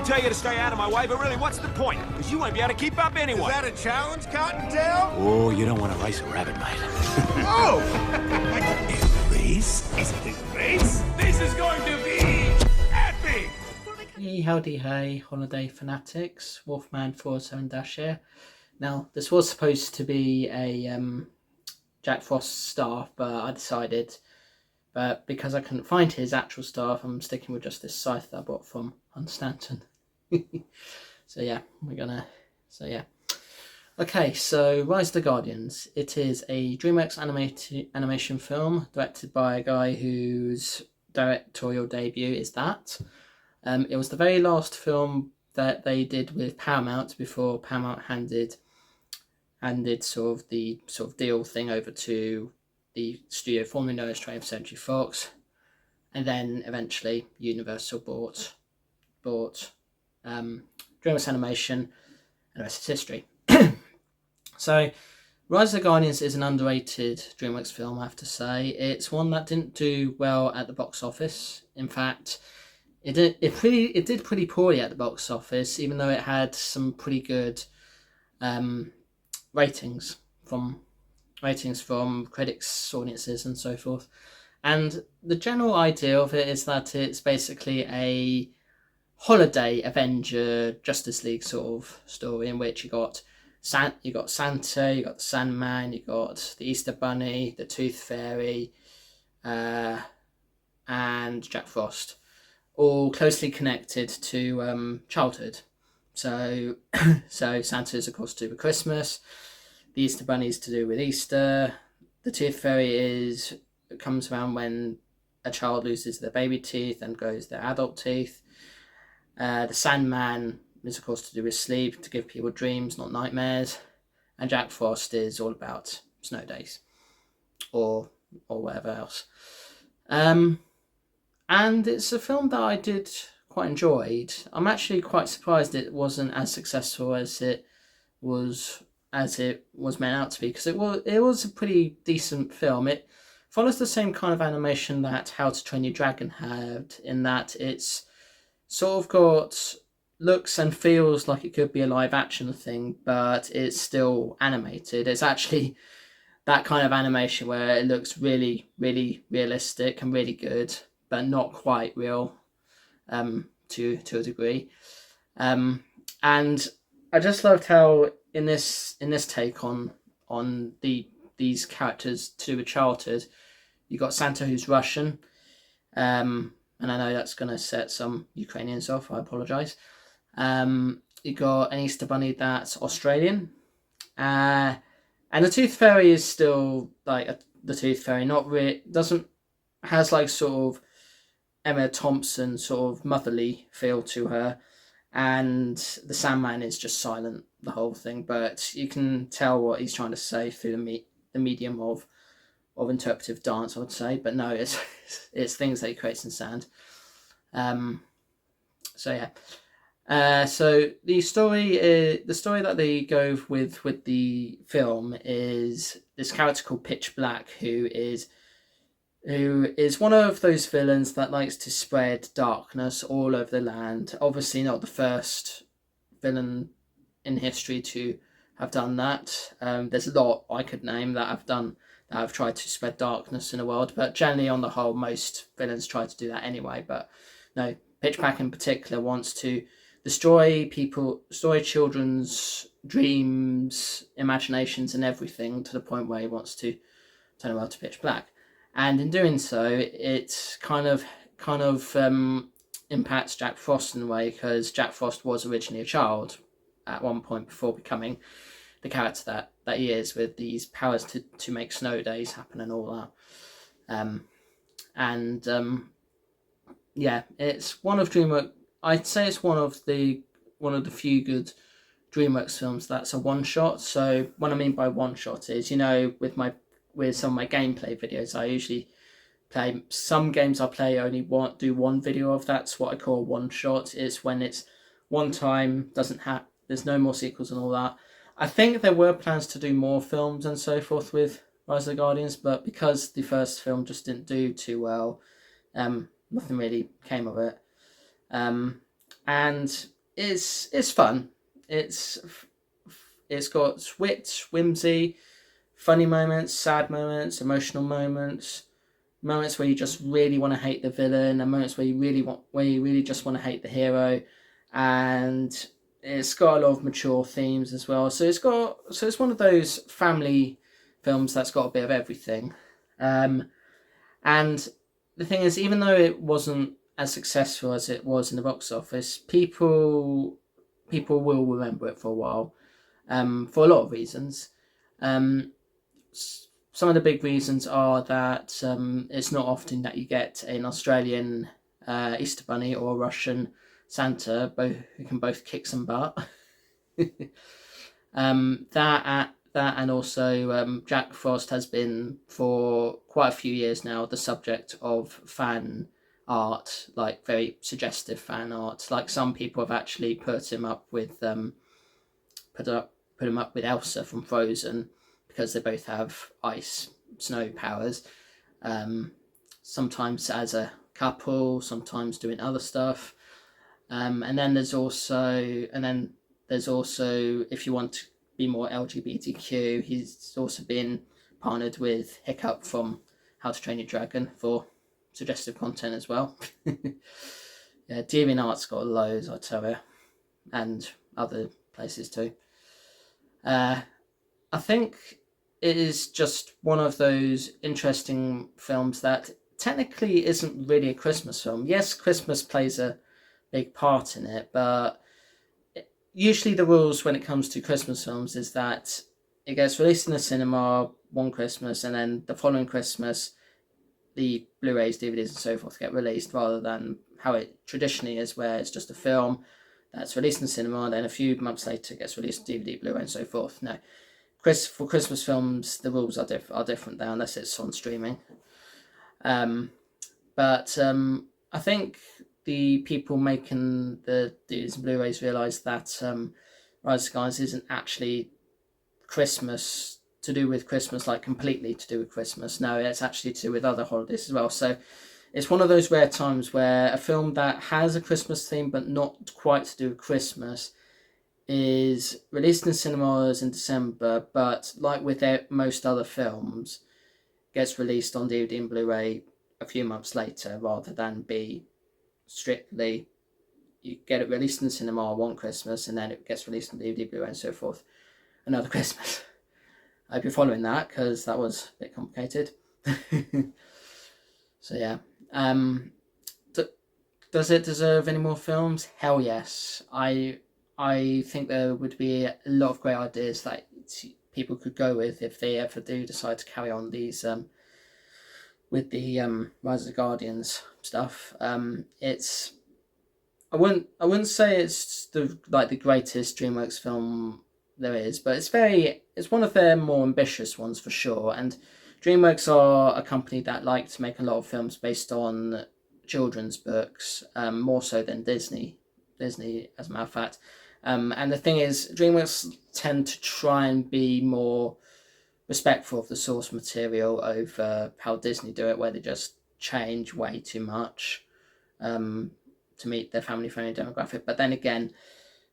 tell you to stay out of my way, but really, what's the point? Because you won't be able to keep up anyway. Is that a challenge, Cottontail? Oh, you don't want to race a rabbit, mate. Oh! A race? Is it a race? This is going to be epic! Hey, howdy, hey, holiday fanatics, Wolfman 47 here. Now, this was supposed to be a Jack Frost staff, but I decided, but because I couldn't find his actual staff, I'm sticking with just this scythe that I bought from Hunstanton. Okay, so Rise of the Guardians. It is a DreamWorks animation film directed by a guy whose directorial debut is that. It was the very last film that they did with Paramount before Paramount handed sort of the deal thing over to the studio formerly known as 20th Century Fox, and then eventually Universal bought DreamWorks Animation, and the rest is history. So Rise of the Guardians is an underrated DreamWorks film, I have to say. It's one that didn't do well at the box office. In fact, it did pretty poorly at the box office, even though it had some pretty good ratings from critics, audiences, and so forth. And the general idea of it is that it's basically a holiday Avenger Justice League sort of story, in which you got Santa, you got the Sandman, you got the Easter Bunny, the Tooth Fairy, and Jack Frost, all closely connected to childhood. So Santa is of course to do with Christmas, the Easter Bunny is to do with Easter, the Tooth Fairy comes around when a child loses their baby teeth and grows their adult teeth. The Sandman is of course to do with sleep, to give people dreams, not nightmares. And Jack Frost is all about snow days, or whatever else. And it's a film that I did quite enjoyed. I'm actually quite surprised it wasn't as successful as it was meant out to be, because it was a pretty decent film. It follows the same kind of animation that How to Train Your Dragon had, in that it's sort of got looks and feels like it could be a live action thing, but it's still animated. It's actually that kind of animation where it looks really, really realistic and really good, but not quite real to a degree. And I just loved how in this take on these characters to do with childhood, you got Santa, who's Russian, and I know that's going to set some Ukrainians off, I apologise. You got an Easter Bunny that's Australian, and the Tooth Fairy is still like the Tooth Fairy, has like sort of Emma Thompson sort of motherly feel to her, and the Sandman is just silent the whole thing, but you can tell what he's trying to say through the medium of interpretive dance, I would say. But no, it's things that he creates in sand. So the story that they go with the film is this character called Pitch Black, who is one of those villains that likes to spread darkness all over the land. Obviously not the first villain in history to have done that. There's a lot I could name that have tried to spread darkness in the world, but generally on the whole most villains try to do that anyway. But no, Pitch Black in particular wants to destroy children's dreams, imaginations, and everything, to the point where he wants to turn the world to pitch black. And in doing so, it kind of impacts Jack Frost in a way, because Jack Frost was originally a child at one point before becoming the character that he is, with these powers to make snow days happen and all that. It's one of DreamWorks. I'd say it's one of the few good DreamWorks films that's a one shot. So what I mean by one shot is, with some of my gameplay videos, I usually play some games. I play only do one video of. That's what I call one shot. It's when it's one time, there's no more sequels and all that. I think there were plans to do more films and so forth with Rise of the Guardians, but because the first film just didn't do too well, nothing really came of it. and it's fun. It's got wit, whimsy, funny moments, sad moments, emotional moments, moments where you just really want to hate the villain, and moments where you really just want to hate the hero, and it's got a lot of mature themes as well. So it's one of those family films that's got a bit of everything. And the thing is, even though it wasn't as successful as it was in the box office, people will remember it for a while, for a lot of reasons. Um, some of the big reasons are that it's not often that you get an Australian Easter Bunny or a Russian Santa, both who can both kick some butt. That and also Jack Frost has been for quite a few years now the subject of fan art, like very suggestive fan art. Like some people have actually put him up with Elsa from Frozen, because they both have ice snow powers. Sometimes as a couple, sometimes doing other stuff. And then there's also if you want to be more LGBTQ, he's also been partnered with Hiccup from How to Train Your Dragon for suggestive content as well. Yeah, DeviantArt's got loads, I tell you, and other places too. I think it is just one of those interesting films that technically isn't really a Christmas film. Yes, Christmas plays a big part in it, but usually the rules when it comes to Christmas films is that it gets released in the cinema one Christmas, and then the following Christmas the Blu-rays, DVDs and so forth get released, rather than how it traditionally is, where it's just a film that's released in the cinema and then a few months later it gets released DVD, Blu-ray and so forth. No, for Christmas films the rules are different there, unless it's on streaming. But I think the people making the DVDs and Blu-rays realise that Rise of the Guardians isn't actually Christmas, to do with Christmas, like completely to do with Christmas. No, it's actually to do with other holidays as well. So it's one of those rare times where a film that has a Christmas theme but not quite to do with Christmas is released in cinemas in December, but like with most other films, gets released on DVD and Blu-ray a few months later, rather than be strictly you get it released in the cinema one Christmas and then it gets released on DVD, Blu-ray and so forth another Christmas. I hope you're following that, because that was a bit complicated. So yeah, does it deserve any more films? Hell yes. I think there would be a lot of great ideas that people could go with if they ever do decide to carry on these with the Rise of the Guardians stuff. It's I wouldn't say it's the greatest DreamWorks film there is, but it's one of their more ambitious ones for sure. And DreamWorks are a company that like to make a lot of films based on children's books, more so than Disney, as a matter of fact. And the thing is, DreamWorks tend to try and be more respectful of the source material over how Disney do it, where they just change way too much to meet their family-friendly demographic. But then again,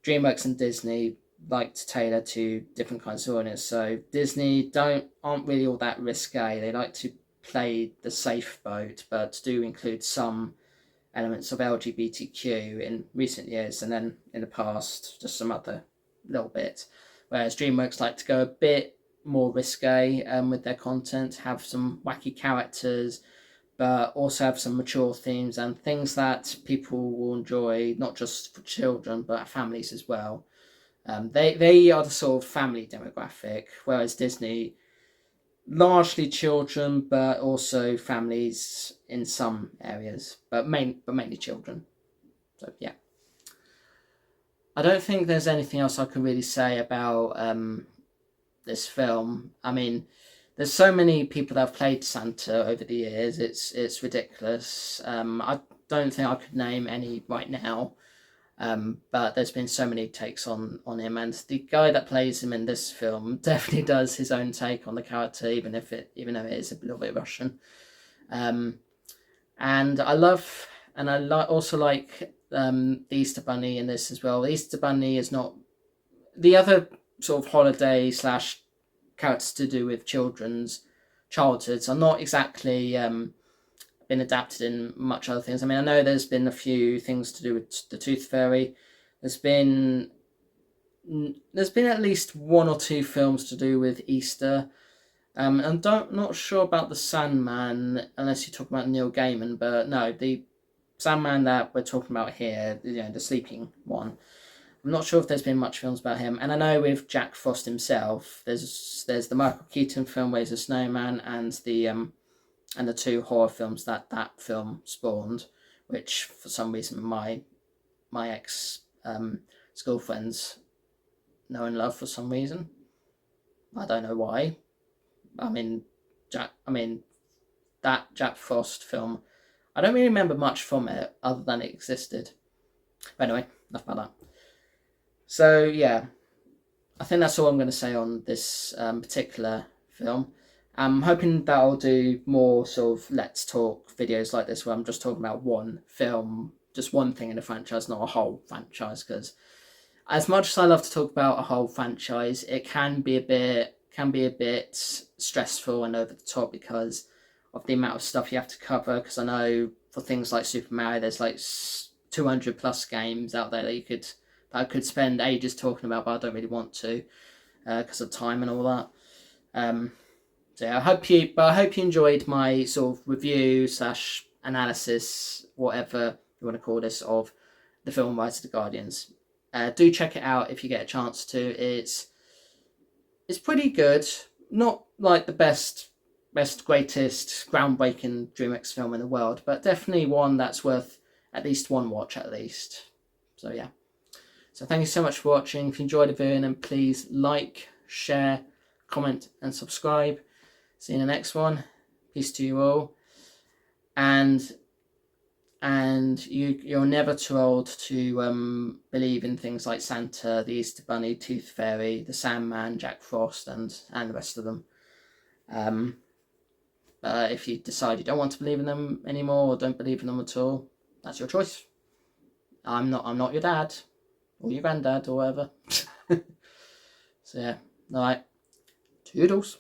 DreamWorks and Disney like to tailor to different kinds of audience. So Disney aren't really all that risque. They like to play the safe boat, but do include some elements of LGBTQ in recent years, and then in the past just some other little bit. Whereas DreamWorks like to go a bit more risque with their content, have some wacky characters, but also have some mature themes and things that people will enjoy, not just for children but families as well. They are the sort of family demographic, whereas Disney, largely children, but also families in some areas, but mainly children. So yeah, I don't think there's anything else I can really say about this film. I mean, there's so many people that have played Santa over the years. It's ridiculous. I don't think I could name any right now. But there's been so many takes on him, and the guy that plays him in this film definitely does his own take on the character, even though it is a little bit Russian. And I also like the Easter Bunny in this as well. The Easter Bunny is not the other sort of holiday slash characters to do with children's childhoods are not exactly been adapted in much other things. I mean, I know there's been a few things to do with the Tooth Fairy. There's been at least one or two films to do with Easter. And not sure about the Sandman unless you talk about Neil Gaiman, but no, the Sandman that we're talking about here, the sleeping one. I'm not sure if there's been much films about him, and I know with Jack Frost himself, there's the Michael Keaton film where he's a snowman, and the two horror films that film spawned, which for some reason my ex school friends know and love for some reason. I don't know why. That Jack Frost film, I don't really remember much from it other than it existed. But anyway, enough about that. So yeah, I think that's all I'm going to say on this particular film. I'm hoping that I'll do more sort of let's talk videos like this where I'm just talking about one film, just one thing in the franchise, not a whole franchise, because as much as I love to talk about a whole franchise, it can be a bit stressful and over the top because of the amount of stuff you have to cover. Because I know for things like Super Mario, there's like 200 plus games out there that I could spend ages talking about, but I don't really want to because of time and all that. So yeah, I hope you enjoyed my sort of review / analysis, whatever you want to call this, of the film Rise of the Guardians. Do check it out if you get a chance to. It's pretty good. Not like the best, greatest, groundbreaking DreamWorks film in the world, but definitely one that's worth at least one watch at least. So yeah. So thank you so much for watching. If you enjoyed the video, then please like, share, comment, and subscribe. See you in the next one. Peace to you all. And you're never too old to believe in things like Santa, the Easter Bunny, Tooth Fairy, the Sandman, Jack Frost, and the rest of them. If you decide you don't want to believe in them anymore or don't believe in them at all, that's your choice. I'm not your dad or your granddad or whatever. So yeah, alright. Toodles.